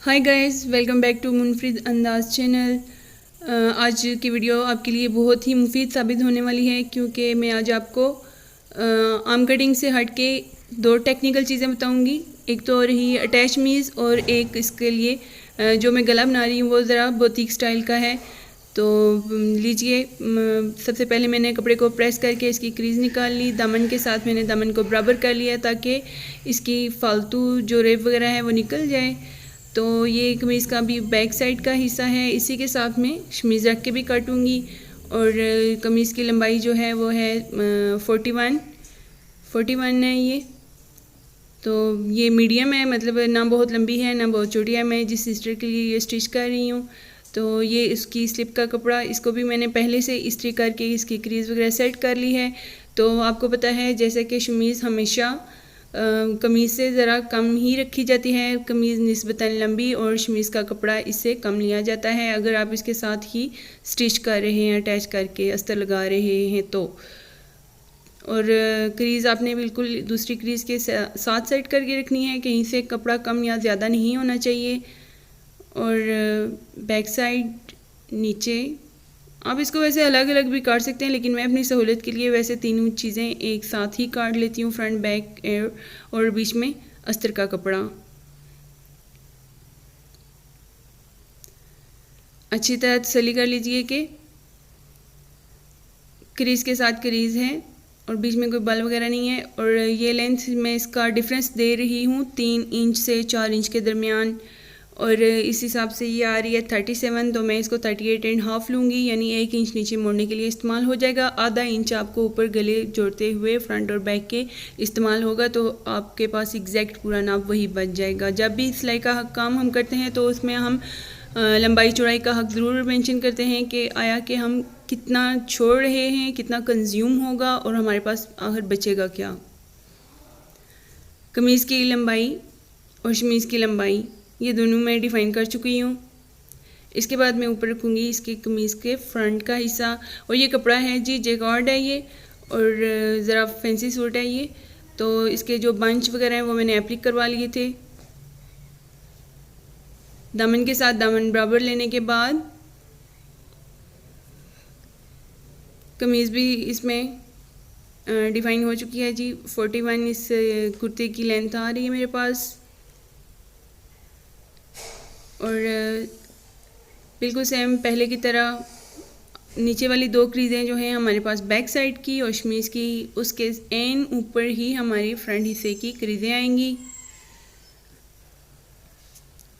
Hi guys, welcome back to Munfarid Andaz channel. आज की video आपके लिए बहुत ही मुफीद साबित होने वाली है क्योंकि मैं आज आपको आर्म कटिंग से हट के दो टेक्निकल चीज़ें बताऊंगी। एक तो रही अटैच मीज़ और एक इसके लिए जो मैं गला बना रही हूँ वो ज़रा बोतीक स्टाइल का है। तो लीजिए, सबसे पहले मैंने कपड़े को प्रेस करके इसकी क्रीज़ निकाल ली। दामन के साथ मैंने दामन को बराबर कर लिया ताकि इसकी फालतू जो रेब वगैरह है वो निकल जाए। तो ये कमीज़ का भी बैक साइड का हिस्सा है। इसी के साथ मैं शमीज़ रख के भी काटूँगी। और कमीज़ की लंबाई जो है वो है 41 है ये। तो ये मीडियम है, मतलब ना बहुत लंबी है ना बहुत छोटी है। मैं जिस सिस्टर के लिए ये स्टिच कर रही हूँ, तो ये इसकी स्लिप का कपड़ा, इसको भी मैंने पहले से इस्त्री करके इसकी क्रीज़ वगैरह सेट कर ली है। तो आपको पता है जैसे कि शमीज़ हमेशा कमीज़ से ज़रा कम ही रखी जाती है। कमीज़ निस्बतन लंबी और शमीज़ का कपड़ा इससे कम लिया जाता है अगर आप इसके साथ ही स्टिच कर रहे हैं, अटैच करके अस्तर लगा रहे हैं तो। और क्रीज़ आपने बिल्कुल दूसरी क्रीज़ के साथ सेट करके रखनी है, कहीं से कपड़ा कम या ज़्यादा नहीं होना चाहिए। और बैक साइड नीचे आप इसको वैसे अलग अलग भी काट सकते हैं, लेकिन मैं अपनी सहूलत के लिए वैसे तीनों चीज़ें एक साथ ही काट लेती हूँ, फ्रंट बैक और बीच में अस्तर का कपड़ा। अच्छी तरह तसल्ली कर लीजिए कि क्रीज़ के साथ क्रीज़ है और बीच में कोई बल वगैरह नहीं है। और ये लेंथ मैं इसका डिफरेंस दे रही हूँ 3 इंच से 4 इंच के दरमियान, और इस हिसाब से ये आ रही है 37। तो मैं इसको 38.5 लूँगी, यानी 1 इंच नीचे मोड़ने के लिए इस्तेमाल हो जाएगा। आधा इंच आपको ऊपर गले जोड़ते हुए फ्रंट और बैक के इस्तेमाल होगा, तो आपके पास एग्जैक्ट पूरा नाप वही बच जाएगा। जब भी सिलाई का काम हम करते हैं तो उसमें हम लंबाई चौड़ाई का हक ज़रूर मेंशन करते हैं कि आया कि हम कितना छोड़ रहे हैं, कितना कंज्यूम होगा और हमारे पास आखिर बचेगा क्या। कमीज़ की लंबाई और शमीज़ की लंबाई ये दोनों मैं डिफ़ाइन कर चुकी हूँ। इसके बाद मैं ऊपर रखूँगी इसके कमीज़ के फ्रंट का हिस्सा। और ये कपड़ा है जी जैकार्ड है ये, और ज़रा फैंसी सूट है ये। तो इसके जो बंच वगैरह हैं वो मैंने एप्लिक करवा लिए थे। दामन के साथ दामन बराबर लेने के बाद कमीज़ भी इसमें डिफ़ाइन हो चुकी है जी। 41 इस कुर्ते की लेंथ आ रही है मेरे पास। और बिल्कुल सेम पहले की तरह नीचे वाली दो क्रीज़ें जो हैं हमारे पास बैक साइड की और शमीज़ की, उसके एन ऊपर ही हमारी फ्रंट हिस्से की क्रीज़ें आएंगी।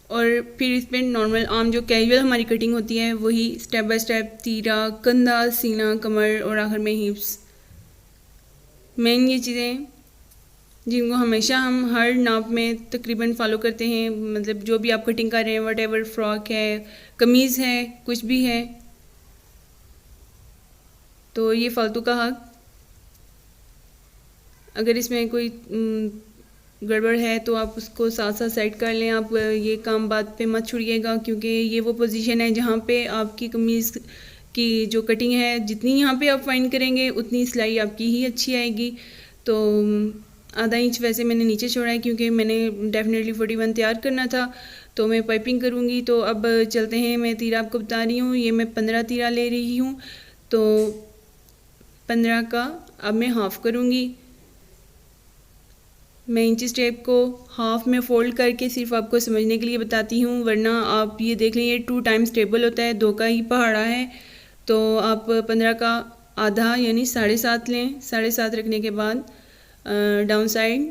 और फिर इस पर नॉर्मल आम जो कैजुअल हमारी कटिंग होती है वही स्टेप बाय स्टेप तीरा, कंधा, सीना, कमर और आखिर में हिप्स। मेन ये चीज़ें जिनको हमेशा हम हर नाप में तकरीबन फॉलो करते हैं, मतलब जो भी आप कटिंग कर रहे हैं, वट एवर, फ्रॉक है, कमीज़ है, कुछ भी है। तो ये फालतू का हक, अगर इसमें कोई गड़बड़ है तो आप उसको साथ साथ सेट कर लें। आप ये काम बात पे मत छुड़िएगा, क्योंकि ये वो पोजीशन है जहाँ पे आपकी कमीज़ की जो कटिंग है, जितनी यहाँ पे आप फाइन करेंगे उतनी सिलाई आपकी ही अच्छी आएगी। तो आधा इंच वैसे मैंने नीचे छोड़ा है क्योंकि मैंने डेफिनेटली 41 तैयार करना था, तो मैं पाइपिंग करूँगी। तो अब चलते हैं, मैं तीरा आपको बता रही हूँ, ये मैं 15 तीरा ले रही हूँ। तो 15 का अब मैं हाफ़ करूँगी। मैं इंची स्टेप को हाफ में फ़ोल्ड करके सिर्फ आपको समझने के लिए बताती हूँ, वरना आप ये देख लें ये 2 टाइम्स टेबल होता है, 2 का ही पहाड़ा है। तो आप 15 का आधा यानी 7.5 लें। 7.5 रखने के बाद डाउन साइड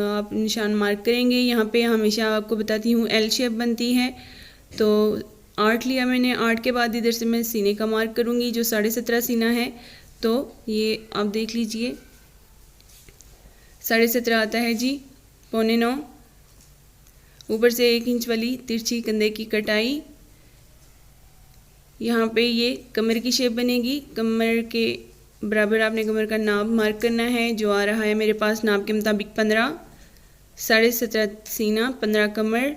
आप निशान मार्क करेंगे। यहाँ पे हमेशा आपको बताती हूँ एल शेप बनती है। तो 8 लिया मैंने। 8 के बाद इधर से मैं सीने का मार्क करूँगी जो 17.5 सीना है। तो ये आप देख लीजिए 17.5 आता है जी, 8.25। ऊपर से 1 इंच वाली तिरछी कंधे की कटाई। यहाँ पे ये कमर की शेप बनेगी। कमर के बराबर आपने कमर का नाप मार्क करना है, जो आ रहा है मेरे पास नाप के मुताबिक 15। 17.5 सीना, 15 कमर।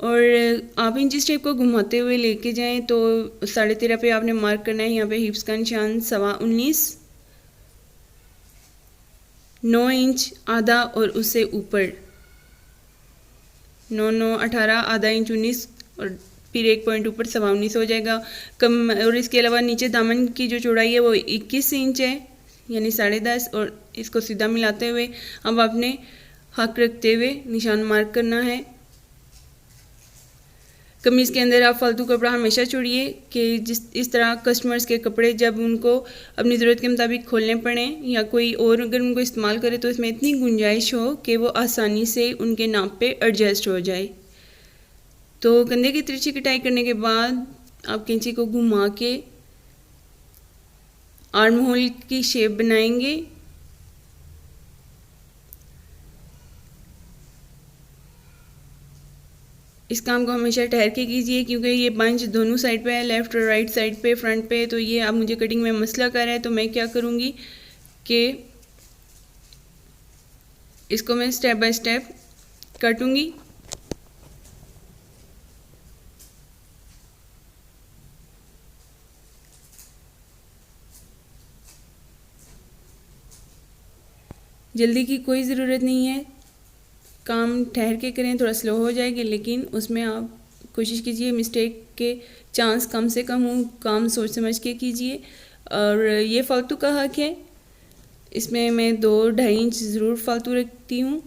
और आप इंची स्टेप को घुमाते हुए लेके जाएं तो 13.5 पे आपने मार्क करना है। यहाँ पे हिप्स का निशान 19.25, 9 इंच आधा और उससे ऊपर 9 9 18 आधा इंच 19 और फिर एक पॉइंट ऊपर 19.25 हो जाएगा कम। और इसके अलावा नीचे दामन की जो चौड़ाई है वो 21 इंच है यानी 10.5। और इसको सीधा मिलाते हुए अब आपने हक रखते हुए निशान मार्क करना है। कमीज़ के अंदर आप फालतू कपड़ा हमेशा छोड़िए कि इस तरह कस्टमर्स के कपड़े जब उनको अपनी ज़रूरत के मुताबिक खोलने पड़ें या कोई और अगर उनको इस्तेमाल करे तो इसमें इतनी गुंजाइश हो कि वो आसानी से उनके नाप पे एडजस्ट हो जाए। तो कंधे की तिरछी कटाई करने के बाद आप कैंची को घुमा के आर्म होल की शेप बनाएंगे। इस काम को हमेशा ठहर के कीजिए क्योंकि ये बंच दोनों साइड पे है, लेफ़्ट और राइट साइड पे, फ्रंट पे। तो ये अब मुझे कटिंग में मसला कर रहा है तो मैं क्या करूँगी कि इसको मैं स्टेप बाय स्टेप काटूँगी। जल्दी की कोई ज़रूरत नहीं है, काम ठहर के करें, थोड़ा स्लो हो जाएगी लेकिन उसमें आप कोशिश कीजिए मिस्टेक के चांस कम से कम हो, काम सोच समझ के कीजिए। और ये फालतू का हक है, इसमें मैं 2-2.5 इंच ज़रूर फालतू रखती हूँ।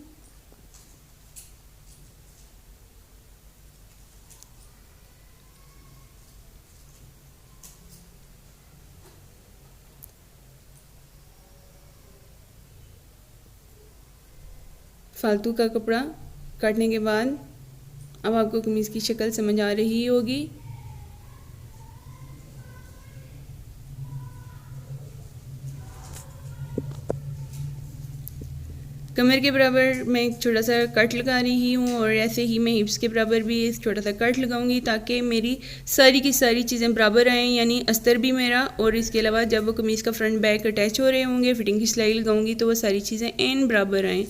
फालतू का कपड़ा काटने के बाद अब आपको कमीज़ की शक्ल समझ आ रही होगी। कमर के बराबर मैं एक छोटा सा कट लगा रही हूँ और ऐसे ही मैं हिप्स के बराबर भी एक छोटा सा कट लगाऊंगी ताकि मेरी सारी की सारी चीज़ें बराबर आएँ, यानी अस्तर भी मेरा। और इसके अलावा जब वो कमीज़ का फ्रंट बैक अटैच हो रहे होंगे, फिटिंग की सिलाई लगाऊंगी तो वो सारी चीज़ें एन बराबर आएँ।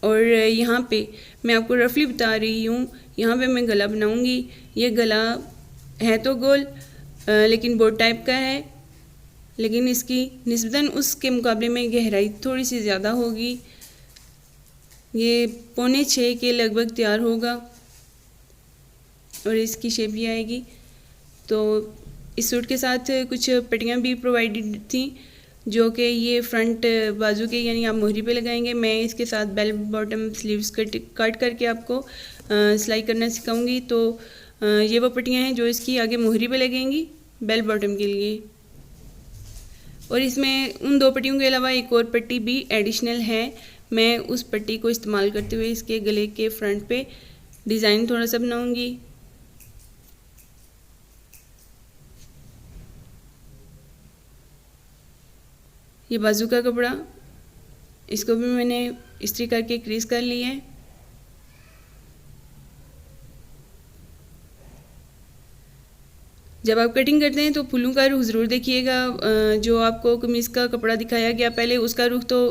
और यहाँ पे मैं आपको रफली बता रही हूँ, यहाँ पे मैं गला बनाऊंगी। ये गला है तो गोल लेकिन बोट टाइप का है, लेकिन इसकी निस्बतन उसके मुकाबले में गहराई थोड़ी सी ज़्यादा होगी। ये 5.25 के लगभग तैयार होगा और इसकी शेप ये आएगी। तो इस सूट के साथ कुछ पट्टियाँ भी प्रोवाइडेड थी जो कि ये फ्रंट बाजू के यानी आप मोहरी पे लगाएंगे। मैं इसके साथ बेल बॉटम स्लीव्स कट करके आपको सिलाई करना सिखाऊंगी। तो ये वो पट्टियाँ हैं जो इसकी आगे मोहरी पे लगेंगी बेल बॉटम के लिए। और इसमें उन 2 पट्टियों के अलावा एक और पट्टी भी एडिशनल है। मैं उस पट्टी को इस्तेमाल करते हुए इसके गले के फ्रंट पे डिज़ाइन थोड़ा सा बनाऊंगी। ये बाजू का कपड़ा, इसको भी मैंने इस्त्री करके क्रीज कर लिया है। जब आप कटिंग करते हैं तो फूलों का रुख ज़रूर देखिएगा। जो आपको कमीज़ का कपड़ा दिखाया गया पहले उसका रुख तो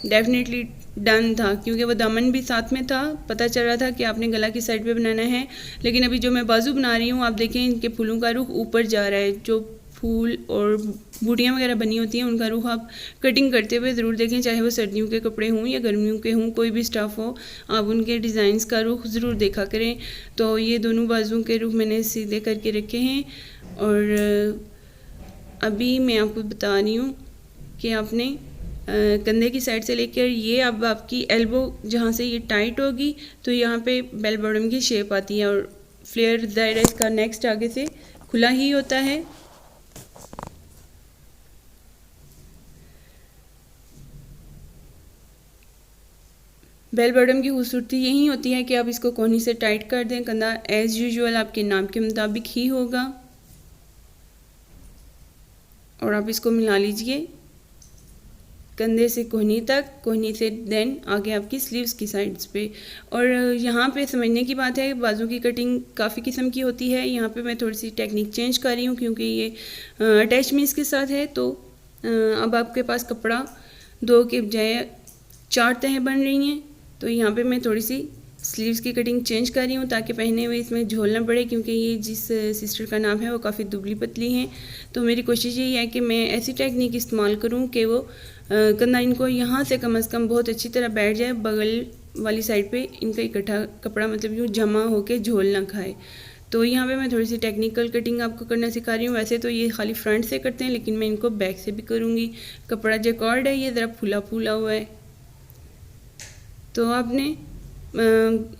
डेफिनेटली डन था क्योंकि वो दामन भी साथ में था, पता चल रहा था कि आपने गला की साइड पे बनाना है। लेकिन अभी जो मैं बाजू बना रही हूँ आप देखें इनके फूलों का रुख ऊपर जा रहा है। जो फूल और बूटियाँ वगैरह बनी होती हैं उनका रुख आप कटिंग करते हुए ज़रूर देखें, चाहे वो सर्दियों के कपड़े हों या गर्मियों के हों, कोई भी स्टफ़ हो, आप उनके डिज़ाइंस का रुख ज़रूर देखा करें। तो ये दोनों बाजुओं के रुख मैंने सीधे करके रखे हैं। और अभी मैं आपको बता रही हूँ कि आपने कंधे की साइड से लेकर ये अब आपकी एल्बो जहाँ से ये टाइट होगी तो यहाँ पे बेल बॉटम की शेप आती है। और फ्लेयर ज़ाहिर है इसका नेक्स्ट आगे से खुला ही होता है। बेल बॉटम की खूबसूरती यही होती है कि आप इसको कोहनी से टाइट कर दें। कंधा एज़ यूजुअल आपके नाप के मुताबिक ही होगा और आप इसको मिला लीजिए कंधे से कोहनी तक, कोहनी से देन आगे आपकी स्लीव्स की साइड्स पे। और यहाँ पे समझने की बात है बाजू की कटिंग काफ़ी किस्म की होती है। यहाँ पे मैं थोड़ी सी टेक्निक चेंज कर रही हूँ क्योंकि ये अटैचमेंट्स के साथ है। तो अब आपके पास कपड़ा 2 के बजाय 4 तहें बन रही हैं। तो यहाँ पे मैं थोड़ी सी स्लीव्स की कटिंग चेंज कर रही हूँ ताकि पहने हुए इसमें झोल ना पड़े, क्योंकि ये जिस सिस्टर का नाम है वो काफ़ी दुबली पतली हैं। तो मेरी कोशिश यही है कि मैं ऐसी टेक्निक इस्तेमाल करूँ कि वो कंधा इनको यहाँ से कम बहुत अच्छी तरह बैठ जाए, बगल वाली साइड पे इनका इकट्ठा कपड़ा मतलब यूँ जमा होके झोल ना खाए। तो यहाँ पे मैं थोड़ी सी टेक्निकल कटिंग आपको करना सिखा रही हूँ। वैसे तो ये खाली फ्रंट से करते हैं, लेकिन मैं इनको बैक से भी करूँगी। कपड़ा जैकॉर्ड है, ये ज़रा फूला फूला हुआ है। तो आपने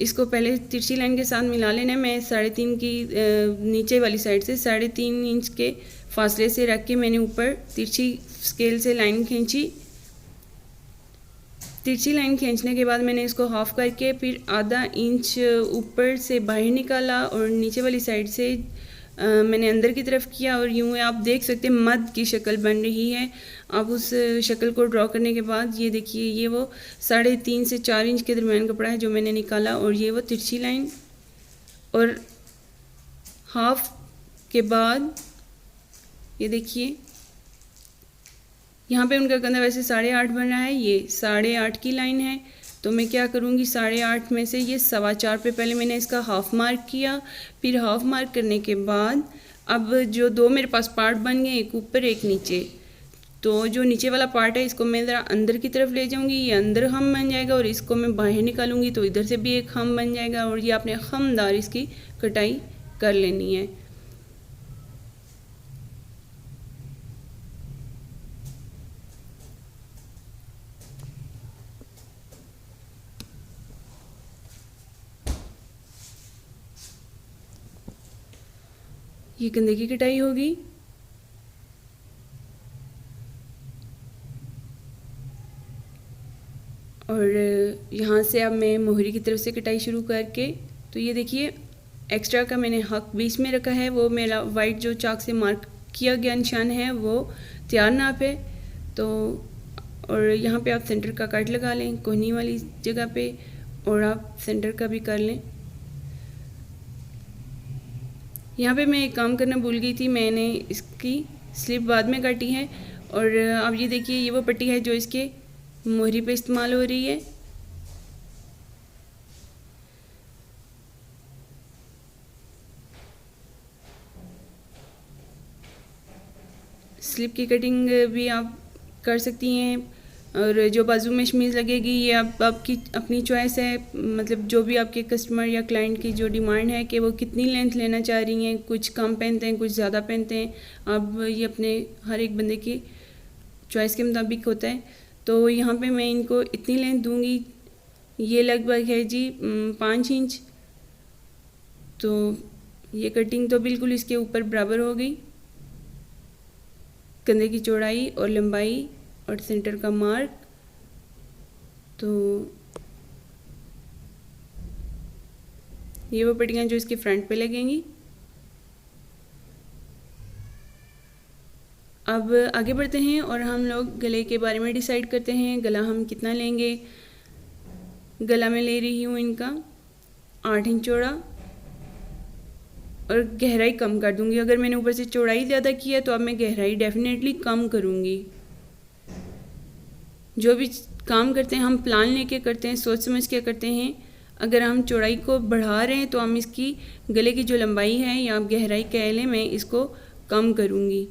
इसको पहले तिरछी लाइन के साथ मिला लेना है। मैं 3.5 की नीचे वाली साइड से 3.5 इंच के फासले से रख के मैंने ऊपर तिरछी स्केल से लाइन खींची। तिरछी लाइन खींचने के बाद मैंने इसको हाफ करके फिर आधा इंच ऊपर से बाहर निकाला और नीचे वाली साइड से मैंने अंदर की तरफ किया और यूँ आप देख सकते हैं मद की शक्ल बन रही है। आप उस शक्ल को ड्रॉ करने के बाद ये देखिए, ये वो 3.5 से 4 इंच के दरमियान कपड़ा है जो मैंने निकाला, और ये वो तिरछी लाइन। और हाफ के बाद ये देखिए, यहाँ पे उनका कंधा वैसे 8.5 बन रहा है, ये 8.5 की लाइन है। तो मैं क्या करूँगी, 8.5 में से ये 4.25 पे पहले मैंने इसका हाफ मार्क किया। फिर हाफ मार्क करने के बाद अब जो दो मेरे पास पार्ट बन गए, एक ऊपर एक नीचे, तो जो नीचे वाला पार्ट है इसको मैं ज़रा अंदर की तरफ ले जाऊँगी, ये अंदर हम बन जाएगा, और इसको मैं बाहर निकालूंगी तो इधर से भी एक हम बन जाएगा। और ये आपने हमदार इसकी कटाई कर लेनी है। ये कंधे की कटाई होगी। और यहाँ से अब मैं मोहरी की तरफ से कटाई शुरू करके, तो ये देखिए एक्स्ट्रा का मैंने हक बीच में रखा है, वो मेरा वाइट जो चाक से मार्क किया गया निशान है वो तैयार नाप है। तो और यहाँ पे आप सेंटर का कट लगा लें कोहनी वाली जगह पे, और आप सेंटर का भी कर लें। यहाँ पे मैं एक काम करना भूल गई थी, मैंने इसकी स्लिप बाद में काटी है। और अब ये देखिए, ये वो पट्टी है जो इसके मोहरी पे इस्तेमाल हो रही है। स्लिप की कटिंग भी आप कर सकती हैं। और जो बाजू में शमीज़ लगेगी ये आपकी अपनी चॉइस है, मतलब जो भी आपके कस्टमर या क्लाइंट की जो डिमांड है कि वो कितनी लेंथ लेना चाह रही हैं, कुछ कम पहनते हैं कुछ ज़्यादा पहनते हैं, अब ये अपने हर एक बंदे की चॉइस के मुताबिक होता है। तो यहाँ पे मैं इनको इतनी लेंथ दूँगी, ये लगभग है जी 5 इंच। तो ये कटिंग तो बिल्कुल इसके ऊपर बराबर हो गई। कंधे की चौड़ाई और लंबाई और सेंटर का मार्क, तो ये वो पट्टियाँ जो इसके फ्रंट पे लगेंगी। अब आगे बढ़ते हैं और हम लोग गले के बारे में डिसाइड करते हैं। गला हम कितना लेंगे। गला मैं ले रही हूँ इनका 8 इंच चौड़ा, और गहराई कम कर दूंगी। अगर मैंने ऊपर से चौड़ाई ज़्यादा की है तो अब मैं गहराई डेफिनेटली कम करूँगी। जो भी काम करते हैं हम प्लान लेके करते हैं, सोच समझ के करते हैं। अगर हम चौड़ाई को बढ़ा रहे हैं तो हम इसकी गले की जो लंबाई है या आप गहराई कह लें, मैं इसको कम करूँगी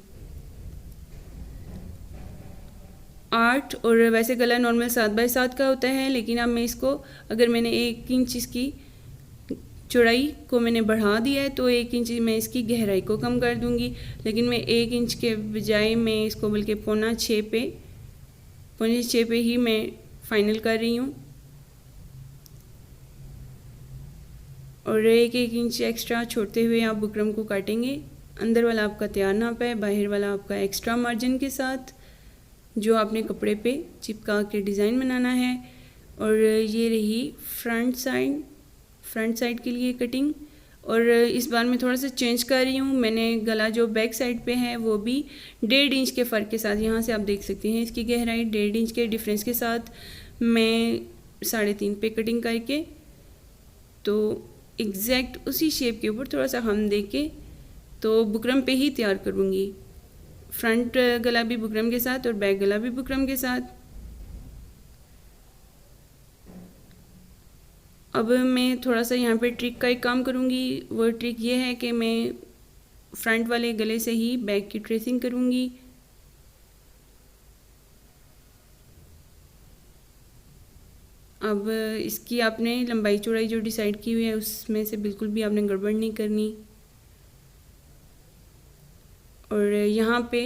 8। और वैसे गला नॉर्मल 7x7 का होता है, लेकिन अब मैं इसको, अगर मैंने 1 इंच इसकी चौड़ाई को मैंने बढ़ा दिया है तो 1 इंच मैं इसकी गहराई को कम कर दूंगी। लेकिन मैं 1 इंच के बजाय मैं इसको बल्कि पौने 6 पे ही मैं फाइनल कर रही हूँ। और 1 इंच एक्स्ट्रा छोड़ते हुए आप बुकरम को काटेंगे। अंदर वाला आपका तैयार नाप है, बाहर वाला आपका एक्स्ट्रा मार्जिन के साथ जो आपने कपड़े पे चिपका के डिज़ाइन बनाना है। और ये रही फ्रंट साइड के लिए कटिंग। और इस बार मैं थोड़ा सा चेंज कर रही हूँ। मैंने गला जो बैक साइड पे है वो भी 1.5 इंच के फ़र्क के साथ, यहाँ से आप देख सकते हैं इसकी गहराई 1.5 इंच के डिफरेंस के साथ मैं 3.5 पे कटिंग करके, तो एग्जैक्ट उसी शेप के ऊपर थोड़ा सा हम दे के तो बुकरम पे ही तैयार करूँगी। फ्रंट गला भी बुकरम के साथ और बैक गला भी बुकरम के साथ। अब मैं थोड़ा सा यहाँ पे ट्रिक का एक काम करूँगी। वो ट्रिक ये है कि मैं फ्रंट वाले गले से ही बैक की ट्रेसिंग करूँगी। अब इसकी आपने लंबाई चौड़ाई जो डिसाइड की हुई है उसमें से बिल्कुल भी आपने गड़बड़ नहीं करनी। और यहाँ पे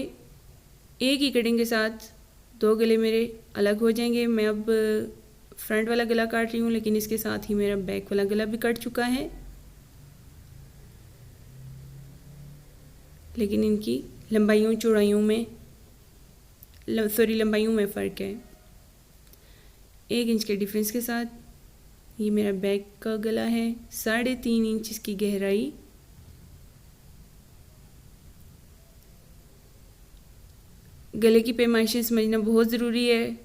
एक ही कटिंग के साथ दो गले मेरे अलग हो जाएंगे। मैं अब फ्रंट वाला गला काट रही हूँ, लेकिन इसके साथ ही मेरा बैक वाला गला भी कट चुका है, लेकिन इनकी लंबाइयों चौड़ाइयों में लंबाइयों में फ़र्क है। 1 इंच के डिफरेंस के साथ ये मेरा बैक का गला है। 3.5 इंच इसकी गहराई। गले की पैमाइशें समझना बहुत ज़रूरी है।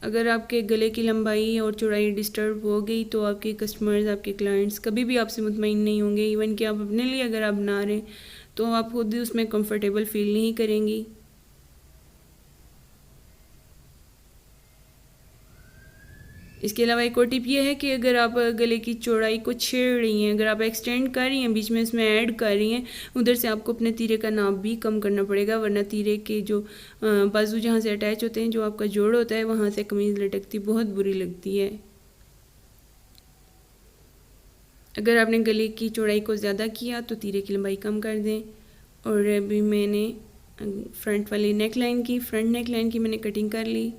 अगर आपके गले की लंबाई और चौड़ाई डिस्टर्ब हो गई तो आपके कस्टमर्स, आपके क्लाइंट्स कभी भी आपसे मुतमईन नहीं होंगे। इवन कि आप अपने लिए अगर आप बना रहे हैं तो आप खुद ही उसमें कंफर्टेबल फील नहीं करेंगी। इसके अलावा एक और टिप ये है कि अगर आप गले की चौड़ाई को छेड़ रही हैं, अगर आप एक्सटेंड कर रही हैं, बीच में इसमें ऐड कर रही हैं, उधर से आपको अपने तीरे का नाप भी कम करना पड़ेगा, वरना तीरे के जो बाजू जहाँ से अटैच होते हैं, जो आपका जोड़ होता है, वहाँ से कमीज़ लटकती बहुत बुरी लगती है। अगर आपने गले की चौड़ाई को ज़्यादा किया तो तीरे की लंबाई कम कर दें। और अभी मैंने फ्रंट वाली नेक लाइन की, फ्रंट नेक लाइन की मैंने कटिंग कर ली।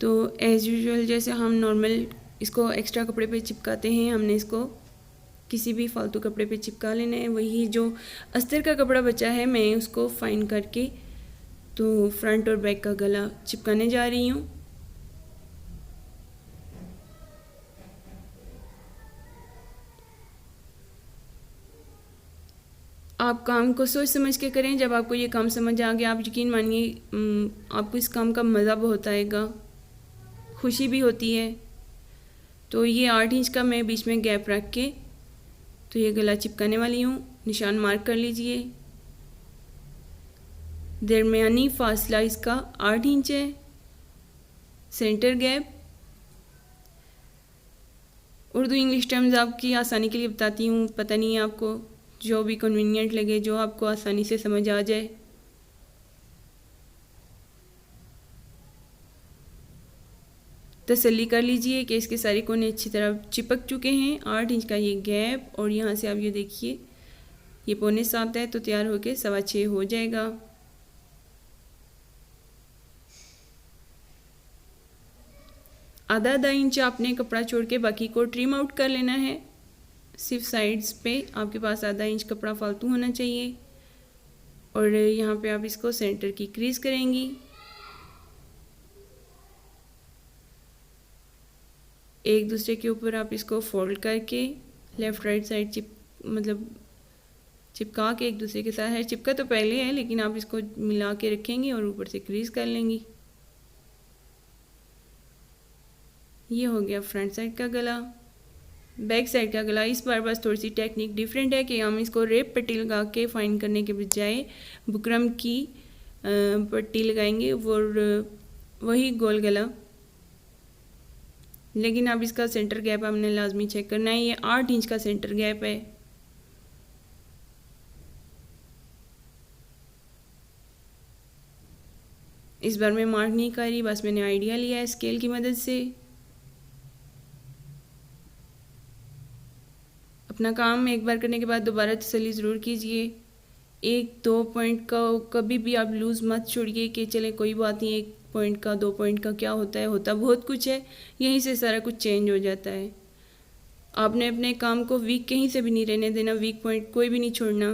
तो एज़ यूजुअल जैसे हम नॉर्मल इसको एक्स्ट्रा कपड़े पे चिपकाते हैं, हमने इसको किसी भी फालतू कपड़े पे चिपका लेना है। वही जो अस्तर का कपड़ा बचा है मैं उसको फाइन करके तो फ्रंट और बैक का गला चिपकाने जा रही हूँ। आप काम को सोच समझ के करें। जब आपको ये काम समझ आ गया, आप यकीन मानिए आपको इस काम का मज़ा बहुत आएगा, खुशी भी होती है। तो ये 8 इंच का मैं बीच में गैप रख के तो ये गला चिपकाने वाली हूँ। निशान मार्क कर लीजिए। दरमियानी फासला इसका 8 इंच है। Centre gap, Urdu English terms आपकी आसानी के लिए बताती हूँ, पता नहीं है आपको, जो भी कन्वीनियंट लगे, जो आपको आसानी से समझ आ जाए। तसल्ली कर लीजिए कि इसके सारे कोने अच्छी तरह चिपक चुके हैं। 8 इंच का ये गैप, और यहाँ से आप ये देखिए ये 6.25 है, तो तैयार होके 6.25 हो जाएगा। आधा इंच आपने कपड़ा छोड़ के बाकी को ट्रिम आउट कर लेना है। सिर्फ साइड्स पे आपके पास आधा इंच कपड़ा फालतू होना चाहिए। और यहाँ पे आप इसको सेंटर की क्रीज करेंगी। एक दूसरे के ऊपर आप इसको फोल्ड करके लेफ़्ट राइट साइड चिपका के एक दूसरे के साथ है। चिपका तो पहले है, लेकिन आप इसको मिला के रखेंगी और ऊपर से क्रीज कर लेंगी। ये हो गया फ्रंट साइड का गला। बैक साइड का गला इस बार बस थोड़ी सी टेक्निक डिफरेंट है कि हम इसको रेप पट्टी लगा के फाइन करने के बजाय बुकरम की पट्टी लगाएंगे और वही गोल गला। लेकिन अब इसका सेंटर गैप हमने लाजमी चेक करना है। ये 8 इंच का सेंटर गैप है। इस बार मैं मार्क नहीं कर रही, बस मैंने आइडिया लिया है स्केल की मदद से। अपना काम एक बार करने के बाद दोबारा तसल्ली ज़रूर कीजिए। 1-2 पॉइंट का कभी भी आप लूज़ मत छोड़िए कि चले कोई बात नहीं, 1 पॉइंट का 2 पॉइंट का क्या होता है, होता बहुत कुछ है। यहीं से सारा कुछ चेंज हो जाता है। आपने अपने काम को वीक कहीं से भी नहीं रहने देना, वीक पॉइंट कोई भी नहीं छोड़ना।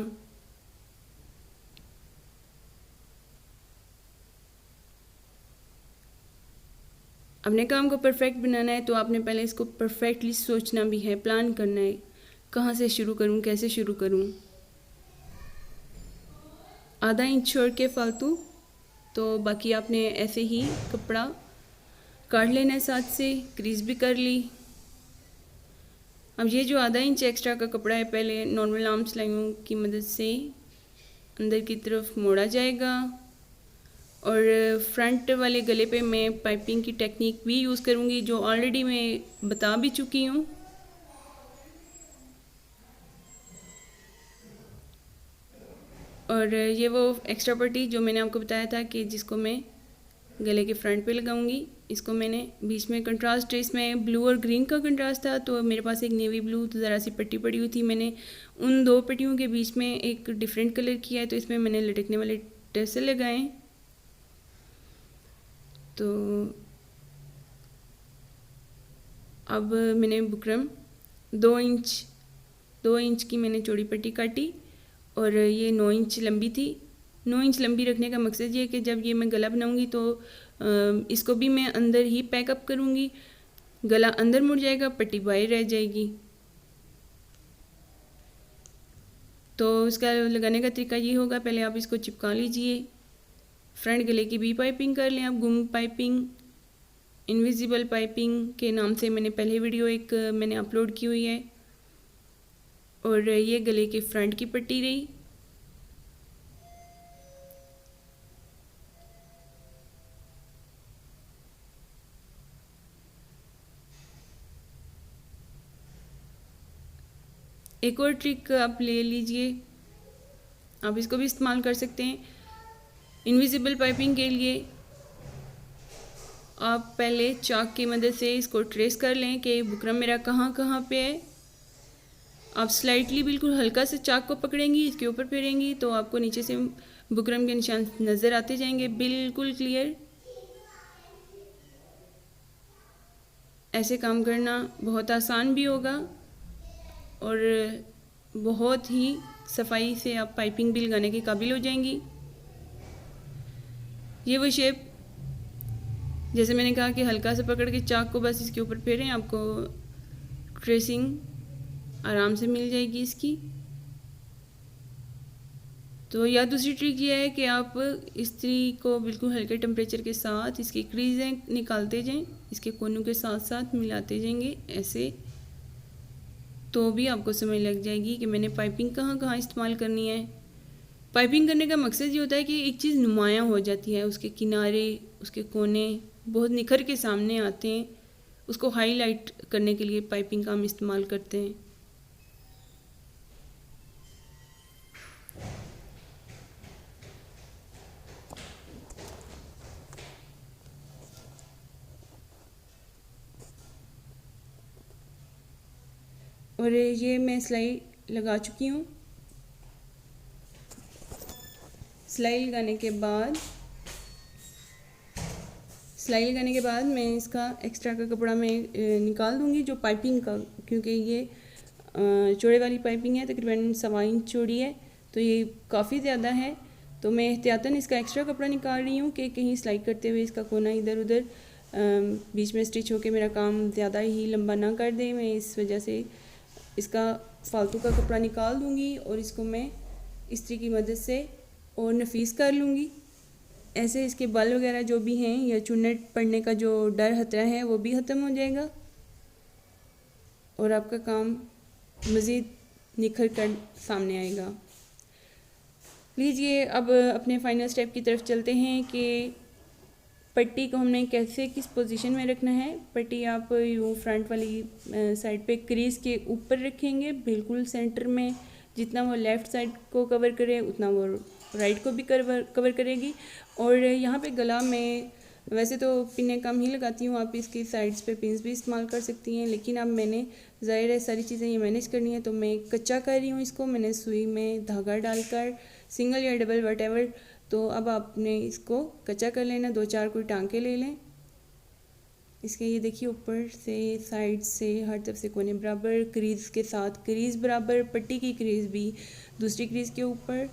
अपने काम को परफेक्ट बनाना है तो आपने पहले इसको परफेक्टली सोचना भी है, प्लान करना है, कहाँ से शुरू करूँ, कैसे शुरू करूँ। आधा इंच छोड़ के फालतू, तो बाकी आपने ऐसे ही कपड़ा काट लेना है, साथ से क्रीज भी कर ली। अब ये जो आधा इंच एक्स्ट्रा का कपड़ा है, पहले नॉर्मल आर्म सिलाइयों की मदद से अंदर की तरफ मोड़ा जाएगा। और फ्रंट वाले गले पे मैं पाइपिंग की टेक्निक भी यूज़ करूँगी, जो ऑलरेडी मैं बता भी चुकी हूँ। और ये वो एक्स्ट्रा पट्टी जो मैंने आपको बताया था कि जिसको मैं गले के फ्रंट पे लगाऊंगी। इसको मैंने बीच में कंट्रास्ट, इसमें ब्लू और ग्रीन का कंट्रास्ट था, तो मेरे पास एक नेवी ब्लू तो ज़रा सी पट्टी पड़ी हुई थी, मैंने उन दो पट्टियों के बीच में एक डिफरेंट कलर किया है, तो इसमें मैंने लटकने वाले टर्सल लगाए। तो अब मैंने बुकरम 2 इंच की मैंने चौड़ी पट्टी काटी और ये 9 इंच लंबी थी। 9 इंच लंबी रखने का मकसद ये है कि जब ये मैं गला बनाऊंगी तो इसको भी मैं अंदर ही पैकअप करूंगी, गला अंदर मुड़ जाएगा, पट्टी बाहर रह जाएगी। तो इसका लगाने का तरीका ये होगा, पहले आप इसको चिपका लीजिए, फ्रंट गले की भी पाइपिंग कर लें आप, गुम पाइपिंग, इनविजिबल पाइपिंग के नाम से मैंने पहले वीडियो एक मैंने अपलोड की हुई है। और ये गले के फ्रंट की पट्टी रही। एक और ट्रिक आप ले लीजिए, आप इसको भी इस्तेमाल कर सकते हैं। इनविजिबल पाइपिंग के लिए आप पहले चाक की मदद से इसको ट्रेस कर लें कि बुकरम मेरा कहाँ कहाँ पे है। आप स्लाइटली बिल्कुल हल्का से चाक को पकड़ेंगी, इसके ऊपर फेरेंगी तो आपको नीचे से बुकरम के निशान नज़र आते जाएंगे, बिल्कुल क्लियर। ऐसे काम करना बहुत आसान भी होगा और बहुत ही सफाई से आप पाइपिंग भी लगाने के काबिल हो जाएंगी। ये वो शेप, जैसे मैंने कहा कि हल्का से पकड़ के चाक को बस इसके ऊपर फेरें, आपको ट्रेसिंग आराम से मिल जाएगी इसकी। तो या दूसरी ट्रिक ये है कि आप इस्त्री को बिल्कुल हल्के टेम्परेचर के साथ इसकी क्रीजें निकालते जाएं, इसके कोनों के साथ साथ मिलाते जाएंगे ऐसे, तो भी आपको समझ लग जाएगी कि मैंने पाइपिंग कहाँ कहाँ इस्तेमाल करनी है। पाइपिंग करने का मकसद ये होता है कि एक चीज़ नुमायाँ हो जाती है, उसके किनारे, उसके कोने बहुत निखर के सामने आते हैं, उसको हाईलाइट करने के लिए पाइपिंग का हम इस्तेमाल करते हैं। और ये मैं सिलाई लगा चुकी हूँ। सिलाई लगाने के बाद मैं इसका एक्स्ट्रा का कपड़ा मैं निकाल दूँगी, जो पाइपिंग का, क्योंकि ये चौड़े वाली पाइपिंग है, तकरीबन 1.25 इंच चौड़ी है, तो ये काफ़ी ज़्यादा है। तो मैं एहतियातन इसका एक्स्ट्रा कपड़ा निकाल रही हूँ कि कहीं सिलाई करते हुए इसका कोना इधर उधर बीच में स्टिच होके मेरा काम ज़्यादा ही लंबा ना कर दे। मैं इस वजह से इसका फालतू का कपड़ा निकाल दूँगी और इसको मैं इस्त्री की मदद से और नफीस कर लूँगी। ऐसे इसके बाल वगैरह जो भी हैं या चुन्नट पड़ने का जो डर खतरा है वो भी ख़त्म हो जाएगा और आपका काम मज़ीद निखर कर सामने आएगा। लीजिए अब अपने फाइनल स्टेप की तरफ चलते हैं कि पट्टी को हमने कैसे किस पोजीशन में रखना है। पट्टी आप यूँ फ्रंट वाली साइड पे क्रीज के ऊपर रखेंगे, बिल्कुल सेंटर में। जितना वो लेफ़्ट साइड को कवर करे उतना वो राइट को भी कवर करेगी। और यहाँ पे गला में वैसे तो पिनें कम ही लगाती हूँ, आप इसकी साइड्स पे पिन्स भी इस्तेमाल कर सकती हैं, लेकिन अब मैंने ज़ाहिर है सारी चीज़ें ये मैनेज करनी है तो मैं कच्चा कर रही हूँ इसको। मैंने सुई में धागा डालकर सिंगल या डबल वटेवर, तो अब आपने इसको कच्चा कर लेना। 2-4 कोई टांके ले लें इसके, ये देखिए ऊपर से साइड से हर तरफ से कोने बराबर, क्रीज के साथ क्रीज बराबर, पट्टी की क्रीज भी दूसरी क्रीज के ऊपर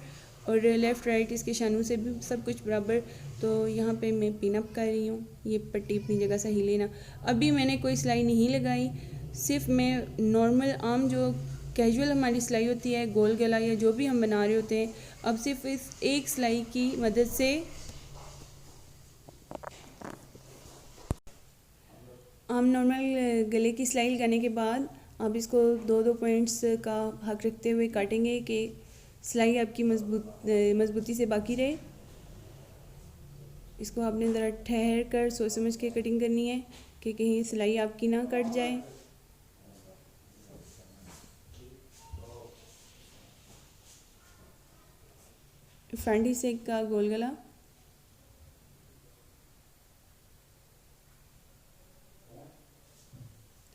और लेफ़्ट राइट इसके शानों से भी सब कुछ बराबर। तो यहाँ पे मैं पिन अप कर रही हूँ, ये पट्टी अपनी जगह से हिले ना। अभी मैंने कोई सिलाई नहीं लगाई, सिर्फ मैं नॉर्मल आम जो कैजुअल हमारी सिलाई होती है, गोल गला या जो भी हम बना रहे होते हैं, अब सिर्फ इस एक सिलाई की मदद से हम नॉर्मल गले की सिलाई लगाने के बाद आप इसको 2-2 पॉइंट्स का हक रखते हुए काटेंगे कि सिलाई आपकी मजबूती से बाकी रहे। इसको आपने ज़रा ठहर कर सोच समझ के कटिंग करनी है कि कहीं सिलाई आपकी ना कट जाए। फ्रंट हिस्से का गोल गला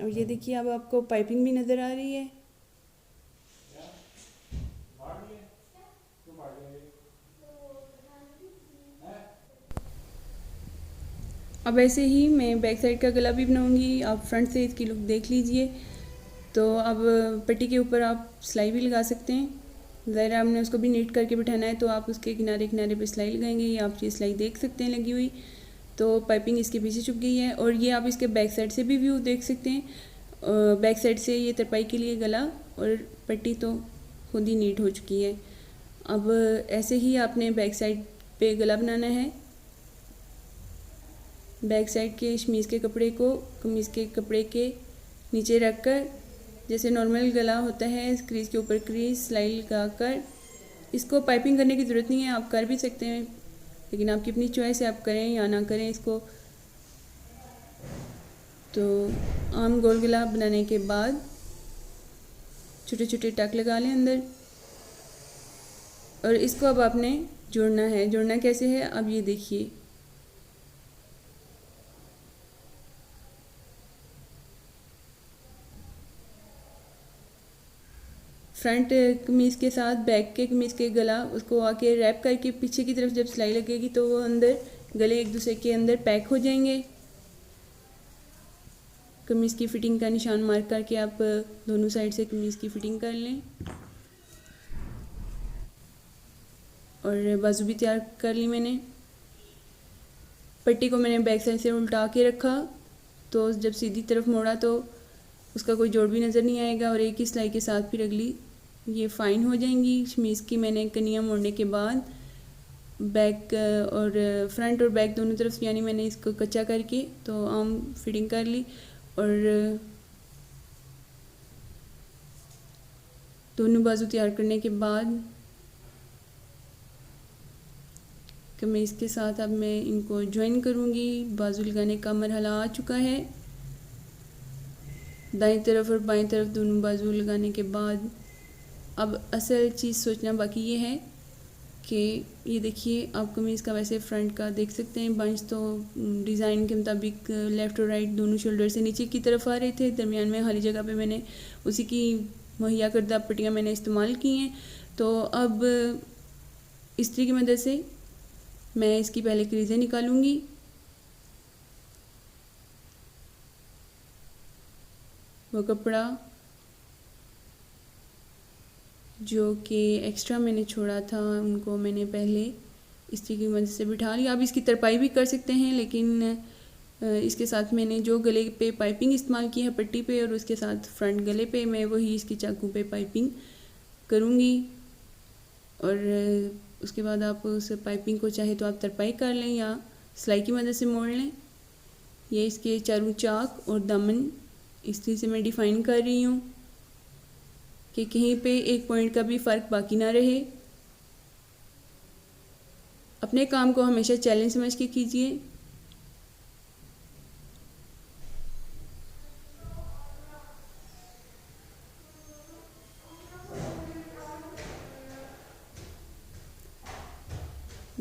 और ये देखिए अब आपको पाइपिंग भी नज़र आ रही है। अब ऐसे ही मैं बैक साइड का गला भी बनाऊंगी, आप फ्रंट से इसकी लुक देख लीजिए। तो अब पट्टी के ऊपर आप सिलाई भी लगा सकते हैं। ज़ाहिर आपने उसको भी नीट करके बिठाना है, तो आप उसके किनारे किनारे पे सिलाई लगाएंगे। ये आप ये सिलाई देख सकते हैं लगी हुई। तो पाइपिंग इसके पीछे छुप गई है, और ये आप इसके बैक साइड से भी व्यू देख सकते हैं। बैक साइड से ये तरपाई के लिए गला और पट्टी तो खुद ही नीट हो चुकी है। अब ऐसे ही आपने बैक साइड पे गला बनाना है। बैक साइड के शमीज़ के कपड़े को कमीज़ के कपड़े के नीचे रखकर, जैसे नॉर्मल गला होता है, क्रीज़ के ऊपर क्रीज़ सिलाई लगाकर, इसको पाइपिंग करने की ज़रूरत नहीं है, आप कर भी सकते हैं, लेकिन आपकी अपनी चॉइस है, आप करें या ना करें इसको। तो आम गोल गला बनाने के बाद छोटे छोटे टक लगा लें अंदर, और इसको अब आपने जोड़ना है। जोड़ना कैसे है अब ये देखिए। फ्रंट कमीज़ के साथ बैक के कमीज़ के गला उसको आके रैप करके पीछे की तरफ जब सिलाई लगेगी तो वो अंदर गले एक दूसरे के अंदर पैक हो जाएंगे। कमीज़ की फ़िटिंग का निशान मार्क करके आप दोनों साइड से कमीज़ की फ़िटिंग कर लें, और बाजू भी तैयार कर ली मैंने। पट्टी को मैंने बैक साइड से उल्टा के रखा, तो जब सीधी तरफ मोड़ा तो उसका कोई जोड़ भी नज़र नहीं आएगा, और एक ही सिलाई के साथ फिर अगली ये फ़ाइन हो जाएंगी। शमीज़ की मैंने कनियाँ मोड़ने के बाद बैक और फ्रंट और बैक दोनों तरफ, यानी मैंने इसको कच्चा करके तो आम फिटिंग कर ली, और दोनों बाजू तैयार करने के बाद कमीज़ के साथ अब मैं इनको ज्वाइन करूँगी। बाजू लगाने का मरहला आ चुका है। दाईं तरफ और बाईं तरफ दोनों बाजू लगाने के बाद अब असल चीज़ सोचना बाकी ये है कि ये देखिए आप कमीज़ का वैसे फ्रंट का देख सकते हैं बंच तो डिज़ाइन के मुताबिक लेफ़्ट और राइट दोनों शोल्डर से नीचे की तरफ आ रहे थे। दरमियान में खाली जगह पे मैंने उसी की मुहैया करदा पट्टियाँ मैंने इस्तेमाल की हैं। तो अब इस्त्री की मदद से मैं इसकी पहले क्रीज़ें निकालूंगी। वो कपड़ा जो कि एक्स्ट्रा मैंने छोड़ा था उनको मैंने पहले इस्त्री की मदद से बिठा लिया। आप इसकी तरपाई भी कर सकते हैं, लेकिन इसके साथ मैंने जो गले पे पाइपिंग इस्तेमाल की है पट्टी पे, और उसके साथ फ्रंट गले पे मैं वही इसकी चाकू पे पाइपिंग करूँगी। और उसके बाद आप उस पाइपिंग को चाहे तो आप तरपाई कर लें या सिलाई की मदद से मोड़ लें। ये इसके चारों चाक और दामन इस्त्री से मैं डिफ़ाइन कर रही हूँ कि कहीं पे एक पॉइंट का भी फ़र्क बाकी ना रहे। अपने काम को हमेशा चैलेंज समझ के कीजिए।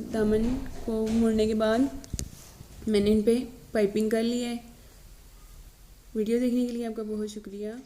दामन को मोड़ने के बाद मैंने इन पे पाइपिंग कर ली है। वीडियो देखने के लिए आपका बहुत शुक्रिया।